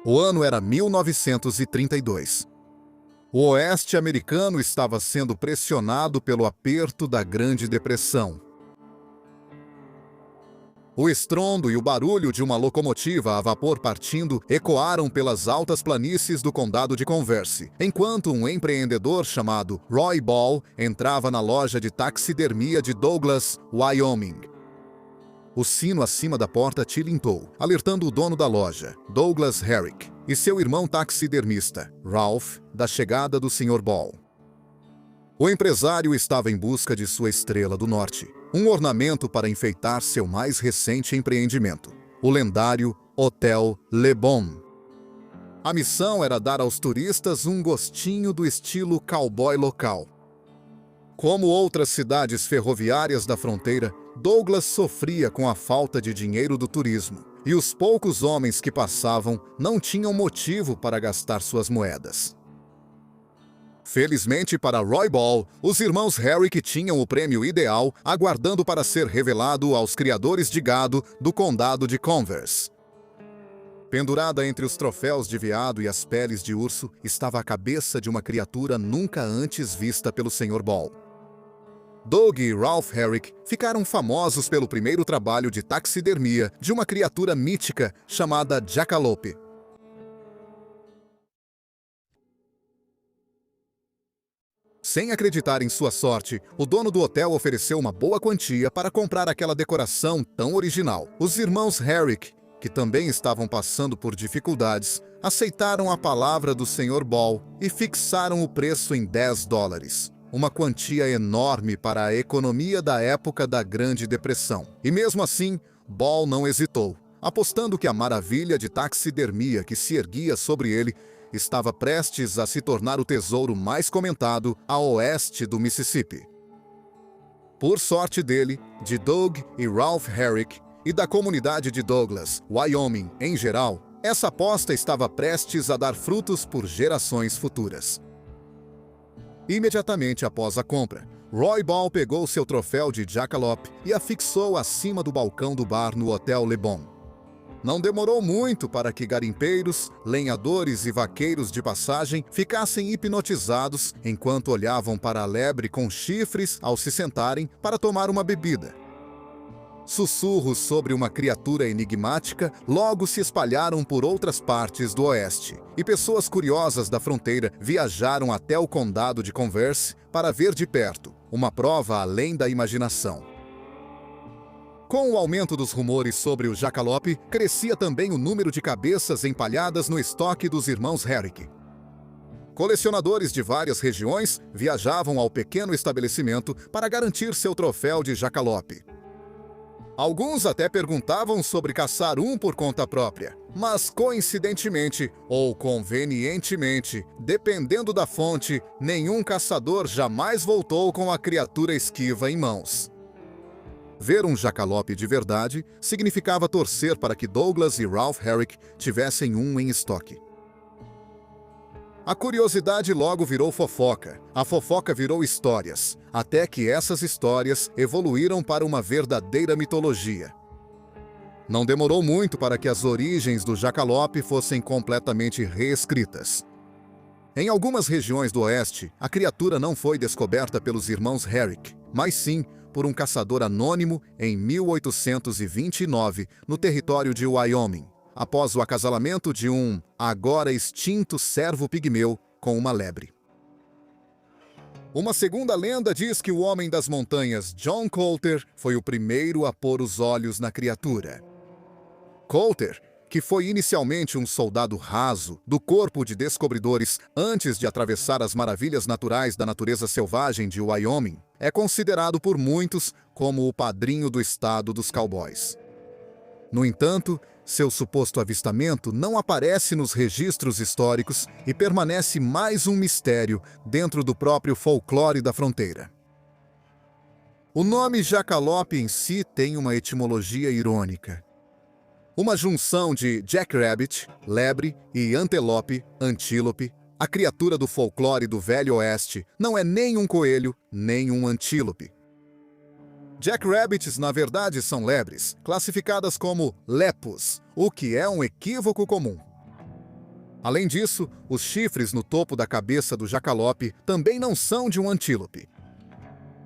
O ano era 1932. O Oeste americano estava sendo pressionado pelo aperto da Grande Depressão. O estrondo e o barulho de uma locomotiva a vapor partindo ecoaram pelas altas planícies do condado de Converse, enquanto um empreendedor chamado Roy Ball entrava na loja de taxidermia de Douglas, Wyoming. O sino acima da porta tilintou, alertando o dono da loja, Douglas Herrick, e seu irmão taxidermista, Ralph, da chegada do Sr. Ball. O empresário estava em busca de sua estrela do norte, um ornamento para enfeitar seu mais recente empreendimento, o lendário Hotel Le Bon. A missão era dar aos turistas um gostinho do estilo cowboy local. Como outras cidades ferroviárias da fronteira, Douglas sofria com a falta de dinheiro do turismo, e os poucos homens que passavam não tinham motivo para gastar suas moedas. Felizmente para Roy Ball, os irmãos Herrick tinham o prêmio ideal aguardando para ser revelado aos criadores de gado do condado de Converse. Pendurada entre os troféus de veado e as peles de urso estava a cabeça de uma criatura nunca antes vista pelo Sr. Ball. Doug e Ralph Herrick ficaram famosos pelo primeiro trabalho de taxidermia de uma criatura mítica chamada Jackalope. Sem acreditar em sua sorte, o dono do hotel ofereceu uma boa quantia para comprar aquela decoração tão original. Os irmãos Herrick, que também estavam passando por dificuldades, aceitaram a palavra do Sr. Ball e fixaram o preço em $10. Uma quantia enorme para a economia da época da Grande Depressão. E mesmo assim, Ball não hesitou, apostando que a maravilha de taxidermia que se erguia sobre ele estava prestes a se tornar o tesouro mais comentado a oeste do Mississippi. Por sorte dele, de Doug e Ralph Herrick e da comunidade de Douglas, Wyoming em geral, essa aposta estava prestes a dar frutos por gerações futuras. Imediatamente após a compra, Roy Ball pegou seu troféu de Jackalope e a fixou acima do balcão do bar no Hotel Le Bon. Não demorou muito para que garimpeiros, lenhadores e vaqueiros de passagem ficassem hipnotizados enquanto olhavam para a lebre com chifres ao se sentarem para tomar uma bebida. Sussurros sobre uma criatura enigmática logo se espalharam por outras partes do oeste, e pessoas curiosas da fronteira viajaram até o condado de Converse para ver de perto, uma prova além da imaginação. Com o aumento dos rumores sobre o Jackalope, crescia também o número de cabeças empalhadas no estoque dos irmãos Herrick. Colecionadores de várias regiões viajavam ao pequeno estabelecimento para garantir seu troféu de Jackalope. Alguns até perguntavam sobre caçar um por conta própria, mas coincidentemente ou convenientemente, dependendo da fonte, nenhum caçador jamais voltou com a criatura esquiva em mãos. Ver um Jackalope de verdade significava torcer para que Douglas e Ralph Herrick tivessem um em estoque. A curiosidade logo virou fofoca, a fofoca virou histórias, até que essas histórias evoluíram para uma verdadeira mitologia. Não demorou muito para que as origens do Jackalope fossem completamente reescritas. Em algumas regiões do oeste, a criatura não foi descoberta pelos irmãos Herrick, mas sim por um caçador anônimo em 1829, no território de Wyoming, após o acasalamento de um agora extinto cervo pigmeu com uma lebre. Uma segunda lenda diz que o homem das montanhas John Colter foi o primeiro a pôr os olhos na criatura. Colter, que foi inicialmente um soldado raso do corpo de descobridores antes de atravessar as maravilhas naturais da natureza selvagem de Wyoming, é considerado por muitos como o padrinho do estado dos cowboys. No entanto, seu suposto avistamento não aparece nos registros históricos e permanece mais um mistério dentro do próprio folclore da fronteira. O nome Jackalope em si tem uma etimologia irônica. Uma junção de jackrabbit, lebre, e antelope, antílope, a criatura do folclore do Velho Oeste não é nem um coelho, nem um antílope. Jackrabbits, na verdade, são lebres, classificadas como lepus, o que é um equívoco comum. Além disso, os chifres no topo da cabeça do jacalope também não são de um antílope.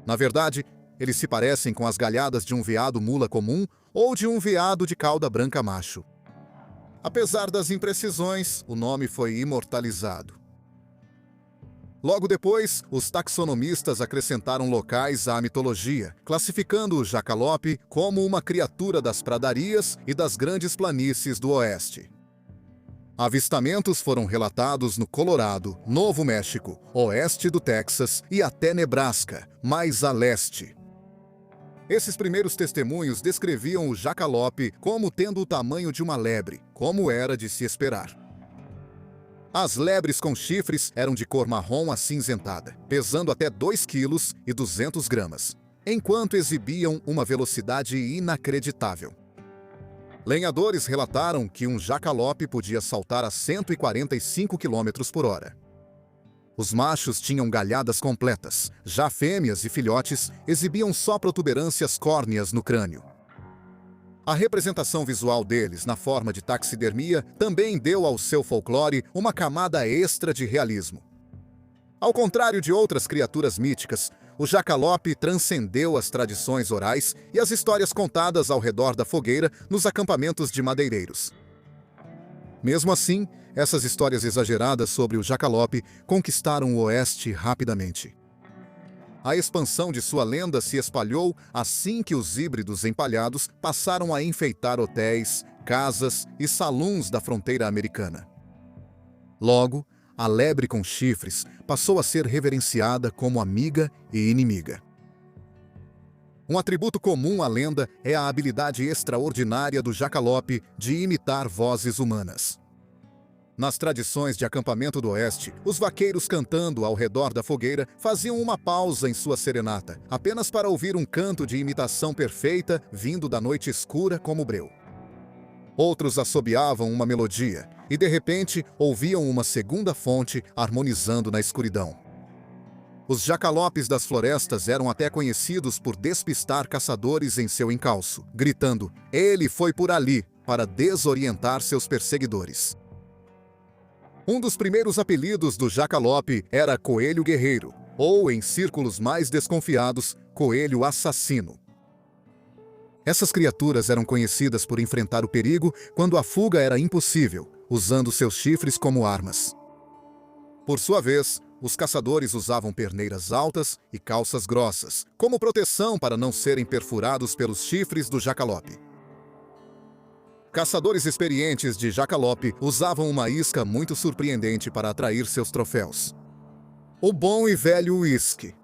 Na verdade, eles se parecem com as galhadas de um veado mula comum ou de um veado de cauda branca macho. Apesar das imprecisões, o nome foi imortalizado. Logo depois, os taxonomistas acrescentaram locais à mitologia, classificando o jacalope como uma criatura das pradarias e das grandes planícies do oeste. Avistamentos foram relatados no Colorado, Novo México, oeste do Texas e até Nebraska, mais a leste. Esses primeiros testemunhos descreviam o jacalope como tendo o tamanho de uma lebre, como era de se esperar. As lebres com chifres eram de cor marrom acinzentada, pesando até 2 quilos e 200 gramas, enquanto exibiam uma velocidade inacreditável. Lenhadores relataram que um jacalope podia saltar a 145 km por hora. Os machos tinham galhadas completas, já fêmeas e filhotes exibiam só protuberâncias córneas no crânio. A representação visual deles na forma de taxidermia também deu ao seu folclore uma camada extra de realismo. Ao contrário de outras criaturas míticas, o jacalope transcendeu as tradições orais e as histórias contadas ao redor da fogueira nos acampamentos de madeireiros. Mesmo assim, essas histórias exageradas sobre o jacalope conquistaram o oeste rapidamente. A expansão de sua lenda se espalhou assim que os híbridos empalhados passaram a enfeitar hotéis, casas e saluns da fronteira americana. Logo, a lebre com chifres passou a ser reverenciada como amiga e inimiga. Um atributo comum à lenda é a habilidade extraordinária do jacalope de imitar vozes humanas. Nas tradições de acampamento do oeste, os vaqueiros cantando ao redor da fogueira faziam uma pausa em sua serenata, apenas para ouvir um canto de imitação perfeita vindo da noite escura como breu. Outros assobiavam uma melodia e, de repente, ouviam uma segunda fonte harmonizando na escuridão. Os jacalopes das florestas eram até conhecidos por despistar caçadores em seu encalço, gritando "Ele foi por ali!" para desorientar seus perseguidores. Um dos primeiros apelidos do jacalope era Coelho Guerreiro, ou, em círculos mais desconfiados, Coelho Assassino. Essas criaturas eram conhecidas por enfrentar o perigo quando a fuga era impossível, usando seus chifres como armas. Por sua vez, os caçadores usavam perneiras altas e calças grossas, como proteção para não serem perfurados pelos chifres do jacalope. Caçadores experientes de jacalope usavam uma isca muito surpreendente para atrair seus troféus: o bom e velho uísque.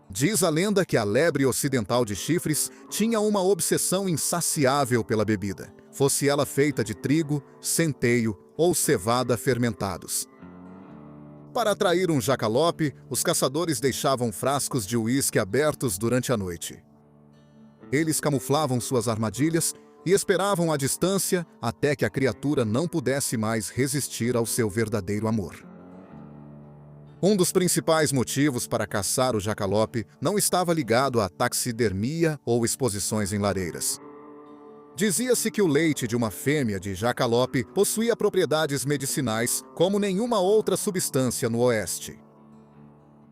Diz a lenda que a lebre ocidental de chifres tinha uma obsessão insaciável pela bebida, fosse ela feita de trigo, centeio ou cevada fermentados. Para atrair um jacalope, os caçadores deixavam frascos de uísque abertos durante a noite. Eles camuflavam suas armadilhas e esperavam à distância até que a criatura não pudesse mais resistir ao seu verdadeiro amor. Um dos principais motivos para caçar o jacalope não estava ligado à taxidermia ou exposições em lareiras. Dizia-se que o leite de uma fêmea de jacalope possuía propriedades medicinais como nenhuma outra substância no oeste.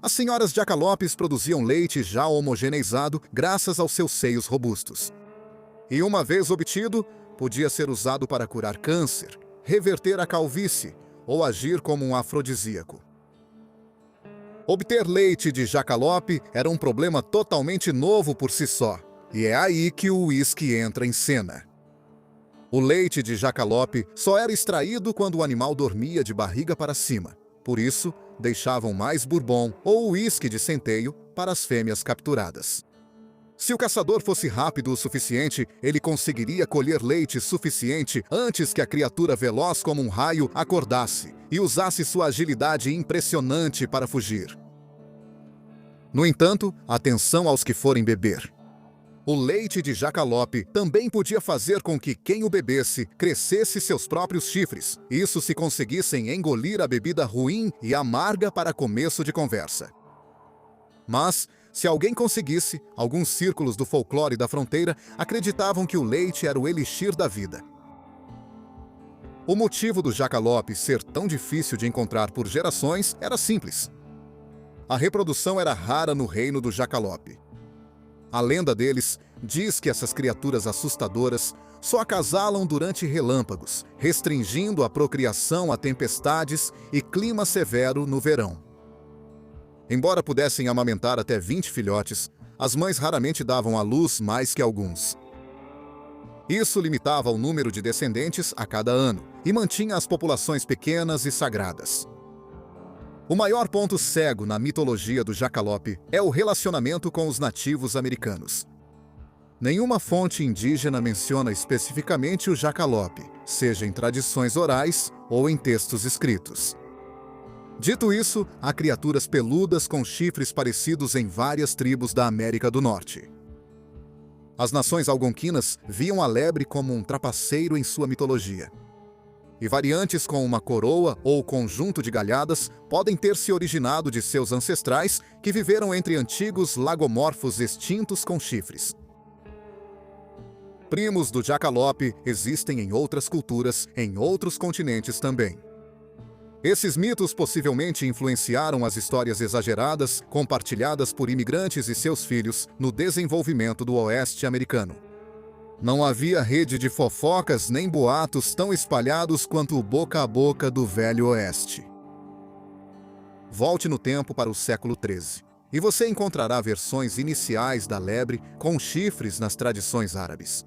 As senhoras jacalopes produziam leite já homogeneizado graças aos seus seios robustos. E uma vez obtido, podia ser usado para curar câncer, reverter a calvície ou agir como um afrodisíaco. Obter leite de jacalope era um problema totalmente novo por si só, e é aí que o uísque entra em cena. O leite de jacalope só era extraído quando o animal dormia de barriga para cima. Por isso, deixavam mais bourbon ou uísque de centeio para as fêmeas capturadas. Se o caçador fosse rápido o suficiente, ele conseguiria colher leite suficiente antes que a criatura veloz como um raio acordasse e usasse sua agilidade impressionante para fugir. No entanto, atenção aos que forem beber. O leite de jacalope também podia fazer com que quem o bebesse crescesse seus próprios chifres, isso se conseguissem engolir a bebida ruim e amarga para começo de conversa. Mas, se alguém conseguisse, alguns círculos do folclore da fronteira acreditavam que o leite era o elixir da vida. O motivo do jacalope ser tão difícil de encontrar por gerações era simples. A reprodução era rara no reino do jacalope. A lenda deles diz que essas criaturas assustadoras só acasalam durante relâmpagos, restringindo a procriação a tempestades e clima severo no verão. Embora pudessem amamentar até 20 filhotes, as mães raramente davam à luz mais que alguns. Isso limitava o número de descendentes a cada ano e mantinha as populações pequenas e sagradas. O maior ponto cego na mitologia do jacalope é o relacionamento com os nativos americanos. Nenhuma fonte indígena menciona especificamente o jacalope, seja em tradições orais ou em textos escritos. Dito isso, há criaturas peludas com chifres parecidos em várias tribos da América do Norte. As nações algonquinas viam a lebre como um trapaceiro em sua mitologia. E variantes com uma coroa ou conjunto de galhadas podem ter se originado de seus ancestrais que viveram entre antigos lagomorfos extintos com chifres. Primos do jacalope existem em outras culturas, em outros continentes também. Esses mitos possivelmente influenciaram as histórias exageradas compartilhadas por imigrantes e seus filhos no desenvolvimento do Oeste americano. Não havia rede de fofocas nem boatos tão espalhados quanto o boca a boca do Velho Oeste. Volte no tempo para o século XIII, e você encontrará versões iniciais da lebre com chifres nas tradições árabes.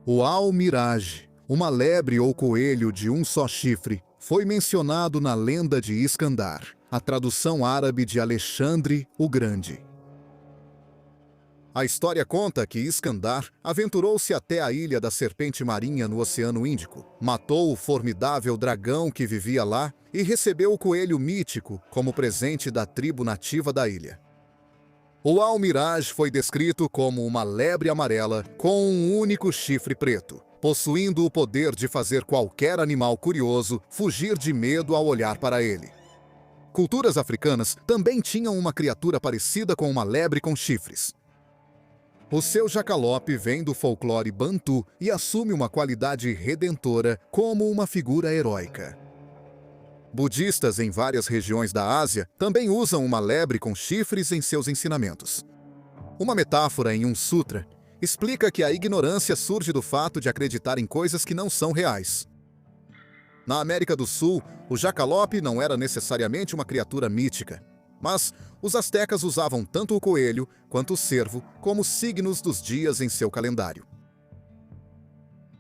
O Al-Miraj, uma lebre ou coelho de um só chifre, foi mencionado na lenda de Iskandar, a tradução árabe de Alexandre o Grande. A história conta que Iskandar aventurou-se até a ilha da Serpente Marinha no Oceano Índico, matou o formidável dragão que vivia lá e recebeu o coelho mítico como presente da tribo nativa da ilha. O Al-Miraj foi descrito como uma lebre amarela com um único chifre preto, possuindo o poder de fazer qualquer animal curioso fugir de medo ao olhar para ele. Culturas africanas também tinham uma criatura parecida com uma lebre com chifres. O seu jacalope vem do folclore bantu e assume uma qualidade redentora como uma figura heróica. Budistas em várias regiões da Ásia também usam uma lebre com chifres em seus ensinamentos. Uma metáfora em um sutra explica que a ignorância surge do fato de acreditar em coisas que não são reais. Na América do Sul, o jacalope não era necessariamente uma criatura mítica, mas os astecas usavam tanto o coelho quanto o cervo como signos dos dias em seu calendário.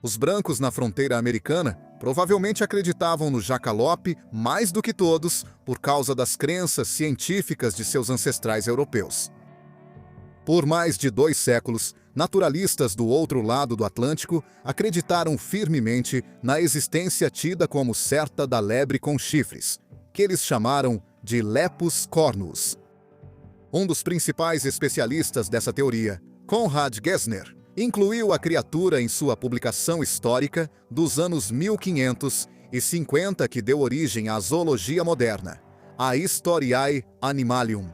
Os brancos na fronteira americana provavelmente acreditavam no jacalope mais do que todos por causa das crenças científicas de seus ancestrais europeus. Por mais de 2 séculos, naturalistas do outro lado do Atlântico acreditaram firmemente na existência tida como certa da lebre com chifres, que eles chamaram de Lepus cornus. Um dos principais especialistas dessa teoria, Konrad Gessner, incluiu a criatura em sua publicação histórica dos anos 1550 que deu origem à zoologia moderna, a Historiae Animalium.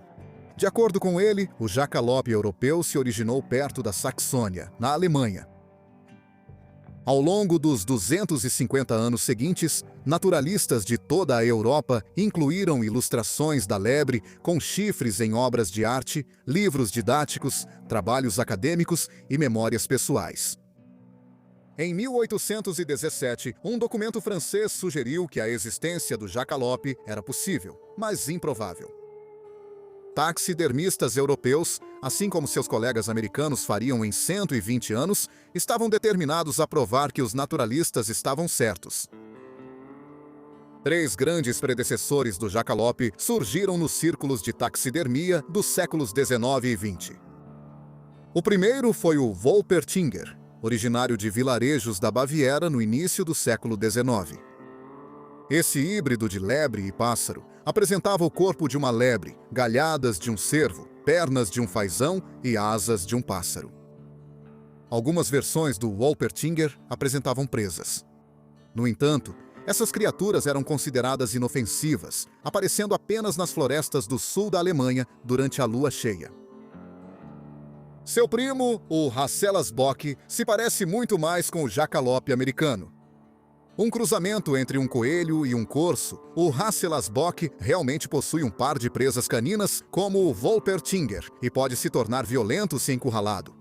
De acordo com ele, o jacalope europeu se originou perto da Saxônia, na Alemanha. Ao longo dos 250 anos seguintes, naturalistas de toda a Europa incluíram ilustrações da lebre com chifres em obras de arte, livros didáticos, trabalhos acadêmicos e memórias pessoais. Em 1817, um documento francês sugeriu que a existência do jacalope era possível, mas improvável. Taxidermistas europeus, assim como seus colegas americanos fariam em 120 anos, estavam determinados a provar que os naturalistas estavam certos. 3 grandes predecessores do jacalope surgiram nos círculos de taxidermia dos séculos 19 e 20. O primeiro foi o Wolpertinger, originário de vilarejos da Baviera no início do século 19. Esse híbrido de lebre e pássaro apresentava o corpo de uma lebre, galhadas de um cervo, pernas de um fazão e asas de um pássaro. Algumas versões do Wolpertinger apresentavam presas. No entanto, essas criaturas eram consideradas inofensivas, aparecendo apenas nas florestas do sul da Alemanha durante a lua cheia. Seu primo, o Rasselas Bock, se parece muito mais com o jacalope americano. Um cruzamento entre um coelho e um corso, o Hasselasbok realmente possui um par de presas caninas como o Wolpertinger e pode se tornar violento se encurralado.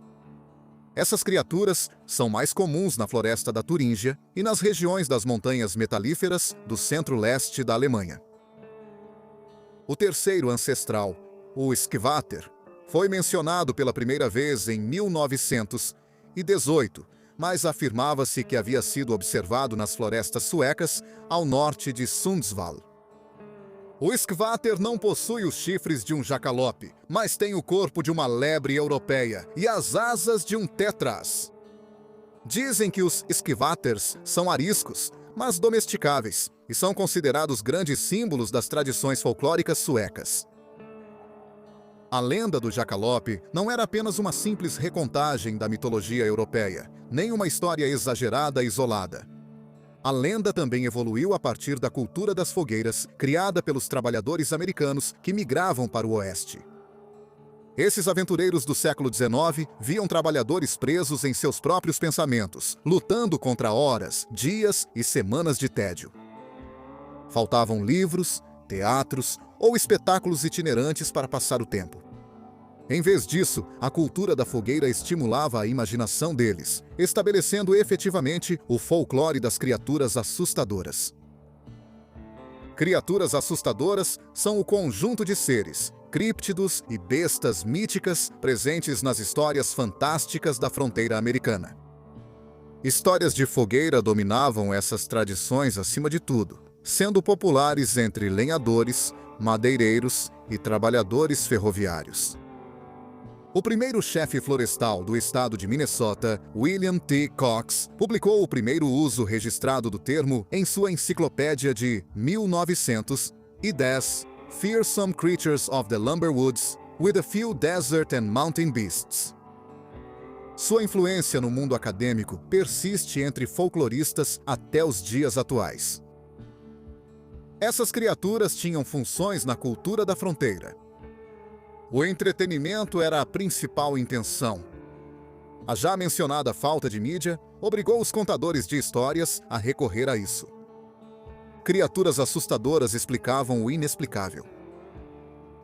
Essas criaturas são mais comuns na floresta da Turíngia e nas regiões das montanhas metalíferas do centro-leste da Alemanha. O terceiro ancestral, o Skvater, foi mencionado pela primeira vez em 1918, mas afirmava-se que havia sido observado nas florestas suecas ao norte de Sundsvall. O Skvater não possui os chifres de um jacalope, mas tem o corpo de uma lebre europeia e as asas de um tetraz. Dizem que os Skvaters são ariscos, mas domesticáveis, e são considerados grandes símbolos das tradições folclóricas suecas. A lenda do jacalope não era apenas uma simples recontagem da mitologia europeia, nem uma história exagerada e isolada. A lenda também evoluiu a partir da cultura das fogueiras, criada pelos trabalhadores americanos que migravam para o oeste. Esses aventureiros do século XIX viam trabalhadores presos em seus próprios pensamentos, lutando contra horas, dias e semanas de tédio. Faltavam livros, teatros ou espetáculos itinerantes para passar o tempo. Em vez disso, a cultura da fogueira estimulava a imaginação deles, estabelecendo efetivamente o folclore das criaturas assustadoras. Criaturas assustadoras são o conjunto de seres, críptidos e bestas míticas presentes nas histórias fantásticas da fronteira americana. Histórias de fogueira dominavam essas tradições acima de tudo, sendo populares entre lenhadores, madeireiros e trabalhadores ferroviários. O primeiro chefe florestal do estado de Minnesota, William T. Cox, publicou o primeiro uso registrado do termo em sua enciclopédia de 1910, Fearsome Creatures of the Lumberwoods, with a Few Desert and Mountain Beasts. Sua influência no mundo acadêmico persiste entre folcloristas até os dias atuais. Essas criaturas tinham funções na cultura da fronteira. O entretenimento era a principal intenção. A já mencionada falta de mídia obrigou os contadores de histórias a recorrer a isso. Criaturas assustadoras explicavam o inexplicável.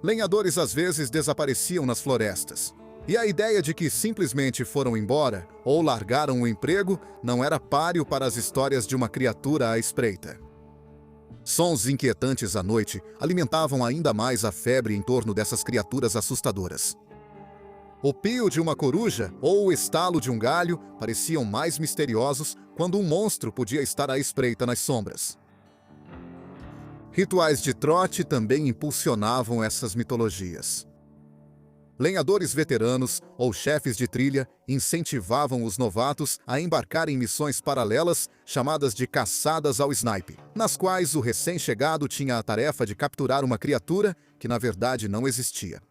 Lenhadores às vezes desapareciam nas florestas, e a ideia de que simplesmente foram embora ou largaram o emprego não era páreo para as histórias de uma criatura à espreita. Sons inquietantes à noite alimentavam ainda mais a febre em torno dessas criaturas assustadoras. O pio de uma coruja ou o estalo de um galho pareciam mais misteriosos quando um monstro podia estar à espreita nas sombras. Rituais de trote também impulsionavam essas mitologias. Lenhadores veteranos ou chefes de trilha incentivavam os novatos a embarcar em missões paralelas chamadas de caçadas ao snipe, nas quais o recém-chegado tinha a tarefa de capturar uma criatura que na verdade não existia.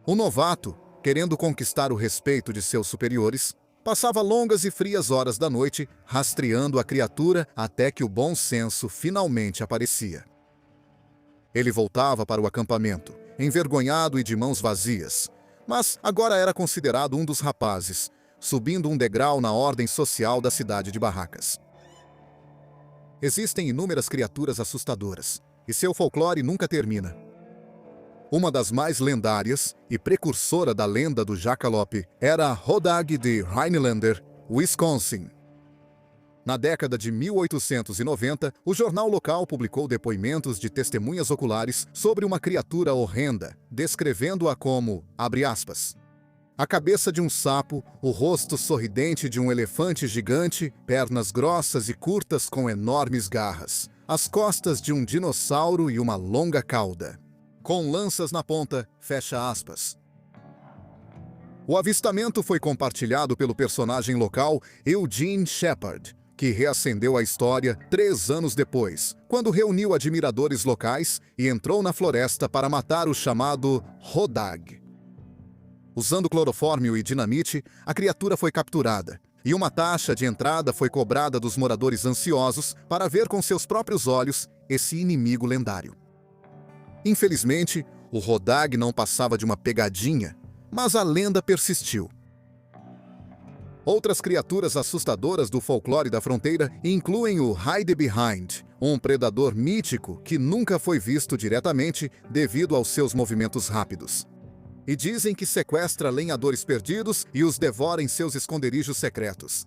O novato, querendo conquistar o respeito de seus superiores, passava longas e frias horas da noite rastreando a criatura até que o bom senso finalmente aparecia. Ele voltava para o acampamento, envergonhado e de mãos vazias, mas agora era considerado um dos rapazes, subindo um degrau na ordem social da cidade de Barracas. Existem inúmeras criaturas assustadoras, e seu folclore nunca termina. Uma das mais lendárias e precursora da lenda do jacalope era a Hodag de Rhinelander, Wisconsin. Na década de 1890, o jornal local publicou depoimentos de testemunhas oculares sobre uma criatura horrenda, descrevendo-a como, abre aspas, a cabeça de um sapo, o rosto sorridente de um elefante gigante, pernas grossas e curtas com enormes garras, as costas de um dinossauro e uma longa cauda, com lanças na ponta, fecha aspas. O avistamento foi compartilhado pelo personagem local Eugene Shepard, que reacendeu a história 3 anos depois, quando reuniu admiradores locais e entrou na floresta para matar o chamado Hodag. Usando clorofórmio e dinamite, a criatura foi capturada, e uma taxa de entrada foi cobrada dos moradores ansiosos para ver com seus próprios olhos esse inimigo lendário. Infelizmente, o Hodag não passava de uma pegadinha, mas a lenda persistiu. Outras criaturas assustadoras do folclore da fronteira incluem o Hide Behind, um predador mítico que nunca foi visto diretamente devido aos seus movimentos rápidos. E dizem que sequestra lenhadores perdidos e os devora em seus esconderijos secretos.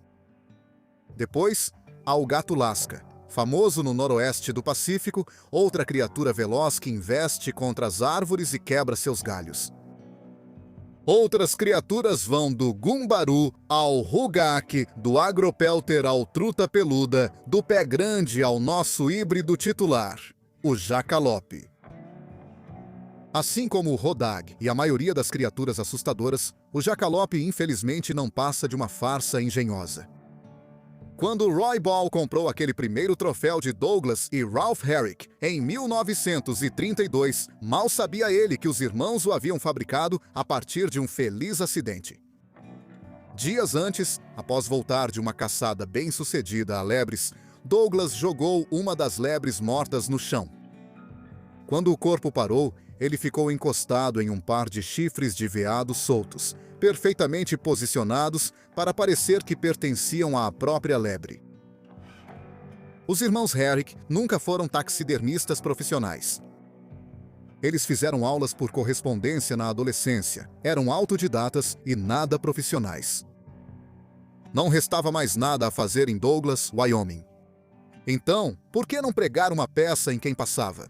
Depois, há o Gato Lasca, famoso no noroeste do Pacífico, outra criatura veloz que investe contra as árvores e quebra seus galhos. Outras criaturas vão do Gumbaru ao Rugak, do Agropelter ao Truta Peluda, do Pé Grande ao nosso híbrido titular, o Jacalope. Assim como o Rodag e a maioria das criaturas assustadoras, o Jacalope infelizmente não passa de uma farsa engenhosa. Quando Roy Ball comprou aquele primeiro troféu de Douglas e Ralph Herrick em 1932, mal sabia ele que os irmãos o haviam fabricado a partir de um feliz acidente. Dias antes, após voltar de uma caçada bem-sucedida a lebres, Douglas jogou uma das lebres mortas no chão. Quando o corpo parou, ele ficou encostado em um par de chifres de veado soltos, perfeitamente posicionados para parecer que pertenciam à própria lebre. Os irmãos Herrick nunca foram taxidermistas profissionais. Eles fizeram aulas por correspondência na adolescência, eram autodidatas e nada profissionais. Não restava mais nada a fazer em Douglas, Wyoming. Então, por que não pregar uma peça em quem passava?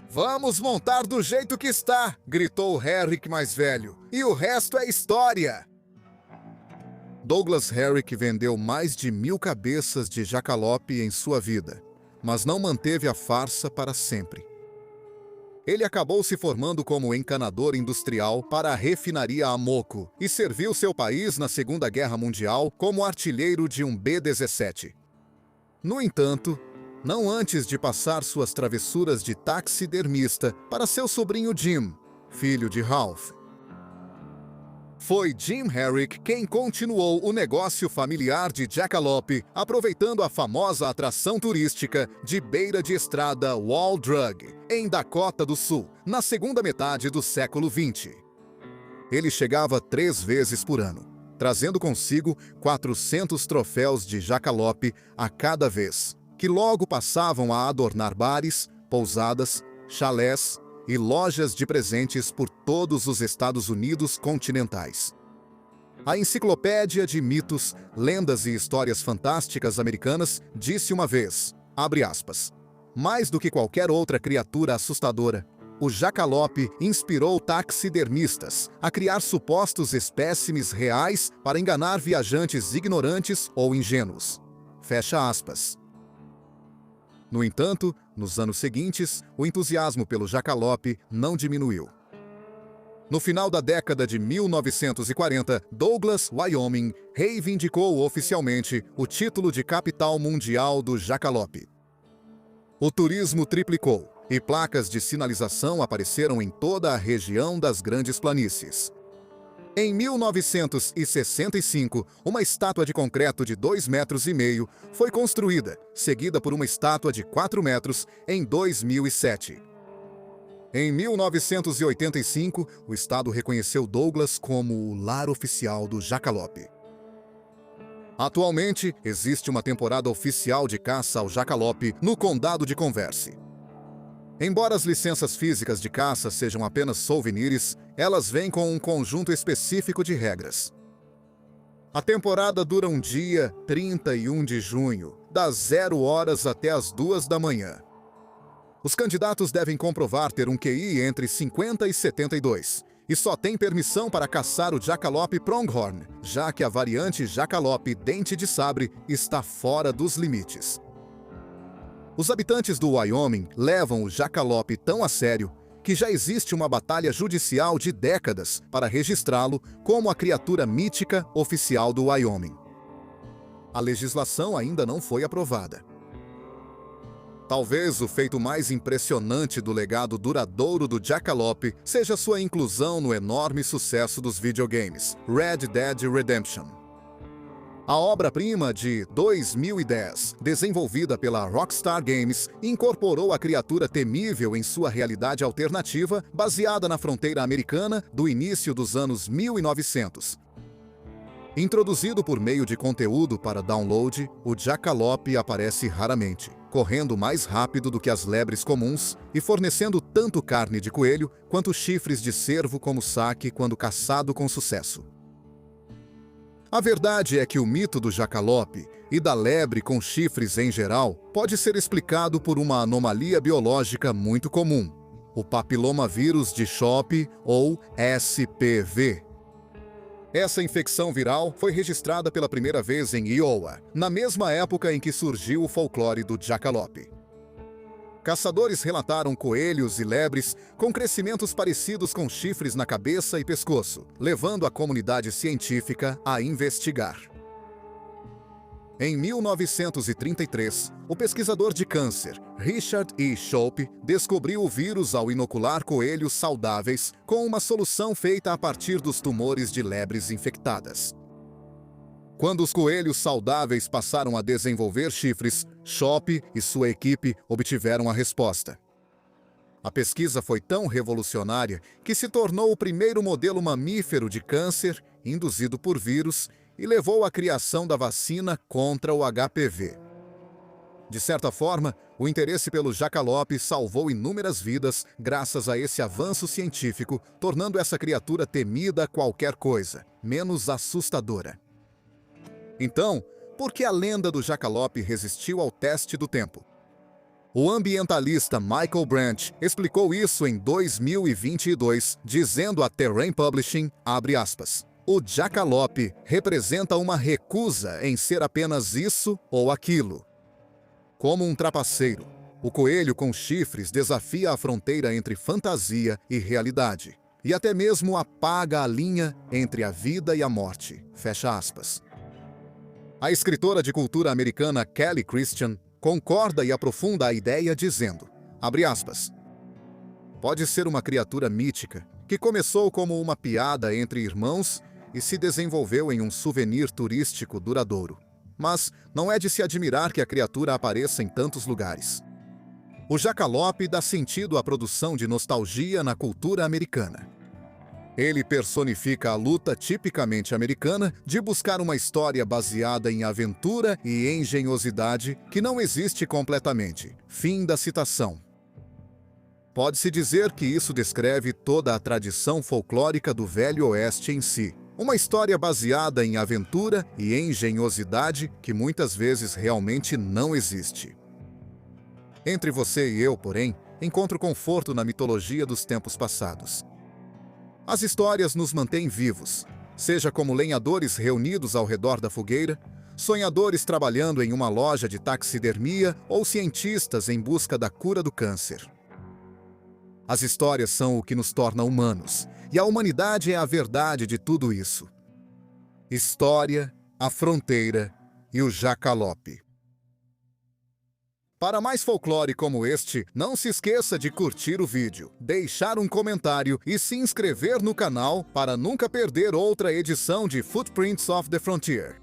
"Vamos montar do jeito que está", gritou o Herrick mais velho, "e o resto é história." Douglas Herrick vendeu mais de 1000 cabeças de jacalope em sua vida, mas não manteve a farsa para sempre. Ele acabou se formando como encanador industrial para a refinaria Amoco e serviu seu país na Segunda Guerra Mundial como artilheiro de um B-17. No entanto, não antes de passar suas travessuras de taxidermista para seu sobrinho Jim, filho de Ralph. Foi Jim Herrick quem continuou o negócio familiar de jacalope, aproveitando a famosa atração turística de beira de estrada Wall Drug, em Dakota do Sul, na segunda metade do século XX. Ele chegava 3 vezes por ano, trazendo consigo 400 troféus de jacalope a cada vez, que logo passavam a adornar bares, pousadas, chalés e lojas de presentes por todos os Estados Unidos continentais. A Enciclopédia de Mitos, Lendas e Histórias Fantásticas Americanas disse uma vez, abre aspas, "mais do que qualquer outra criatura assustadora, o jacalope inspirou taxidermistas a criar supostos espécimes reais para enganar viajantes ignorantes ou ingênuos." Fecha aspas. No entanto, nos anos seguintes, o entusiasmo pelo jacalope não diminuiu. No final da década de 1940, Douglas, Wyoming, reivindicou oficialmente o título de capital mundial do jacalope. O turismo triplicou e placas de sinalização apareceram em toda a região das Grandes Planícies. Em 1965, uma estátua de concreto de 2,5 metros foi construída, seguida por uma estátua de 4 metros em 2007. Em 1985, o estado reconheceu Douglas como o lar oficial do jacalope. Atualmente, existe uma temporada oficial de caça ao jacalope no condado de Converse. Embora as licenças físicas de caça sejam apenas souvenirs, elas vêm com um conjunto específico de regras. A temporada dura um dia, 31 de junho, das 0 horas até as 2 da manhã. Os candidatos devem comprovar ter um QI entre 50 e 72, e só têm permissão para caçar o jacalope pronghorn, já que a variante jacalope dente de sabre está fora dos limites. Os habitantes do Wyoming levam o jacalope tão a sério que já existe uma batalha judicial de décadas para registrá-lo como a criatura mítica oficial do Wyoming. A legislação ainda não foi aprovada. Talvez o feito mais impressionante do legado duradouro do jacalope seja sua inclusão no enorme sucesso dos videogames Red Dead Redemption. A obra-prima de 2010, desenvolvida pela Rockstar Games, incorporou a criatura temível em sua realidade alternativa, baseada na fronteira americana do início dos anos 1900. Introduzido por meio de conteúdo para download, o jacalope aparece raramente, correndo mais rápido do que as lebres comuns e fornecendo tanto carne de coelho quanto chifres de cervo como saque quando caçado com sucesso. A verdade é que o mito do jacalope e da lebre com chifres em geral pode ser explicado por uma anomalia biológica muito comum, o papilomavírus de Shope ou SPV. Essa infecção viral foi registrada pela primeira vez em Iowa, na mesma época em que surgiu o folclore do jacalope. Caçadores relataram coelhos e lebres com crescimentos parecidos com chifres na cabeça e pescoço, levando a comunidade científica a investigar. Em 1933, o pesquisador de câncer Richard E. Shope descobriu o vírus ao inocular coelhos saudáveis com uma solução feita a partir dos tumores de lebres infectadas. Quando os coelhos saudáveis passaram a desenvolver chifres, Shope e sua equipe obtiveram a resposta. A pesquisa foi tão revolucionária que se tornou o primeiro modelo mamífero de câncer induzido por vírus e levou à criação da vacina contra o HPV. De certa forma, o interesse pelo jacalope salvou inúmeras vidas graças a esse avanço científico, tornando essa criatura temida a qualquer coisa, menos assustadora. Então, por que a lenda do jacalope resistiu ao teste do tempo? O ambientalista Michael Branch explicou isso em 2022, dizendo a Terrain Publishing, abre aspas, o jacalope representa uma recusa em ser apenas isso ou aquilo. Como um trapaceiro, o coelho com chifres desafia a fronteira entre fantasia e realidade, e até mesmo apaga a linha entre a vida e a morte, fecha aspas. A escritora de cultura americana Kelly Christian concorda e aprofunda a ideia dizendo, abre aspas, pode ser uma criatura mítica que começou como uma piada entre irmãos e se desenvolveu em um souvenir turístico duradouro. Mas não é de se admirar que a criatura apareça em tantos lugares. O jacalope dá sentido à produção de nostalgia na cultura americana. Ele personifica a luta tipicamente americana de buscar uma história baseada em aventura e engenhosidade que não existe completamente. Fim da citação. Pode-se dizer que isso descreve toda a tradição folclórica do Velho Oeste em si. Uma história baseada em aventura e engenhosidade que muitas vezes realmente não existe. Entre você e eu, porém, encontro conforto na mitologia dos tempos passados. As histórias nos mantêm vivos, seja como lenhadores reunidos ao redor da fogueira, sonhadores trabalhando em uma loja de taxidermia ou cientistas em busca da cura do câncer. As histórias são o que nos torna humanos, e a humanidade é a verdade de tudo isso. História, a fronteira e o jacalope. Para mais folclore como este, não se esqueça de curtir o vídeo, deixar um comentário e se inscrever no canal para nunca perder outra edição de Footprints of the Frontier.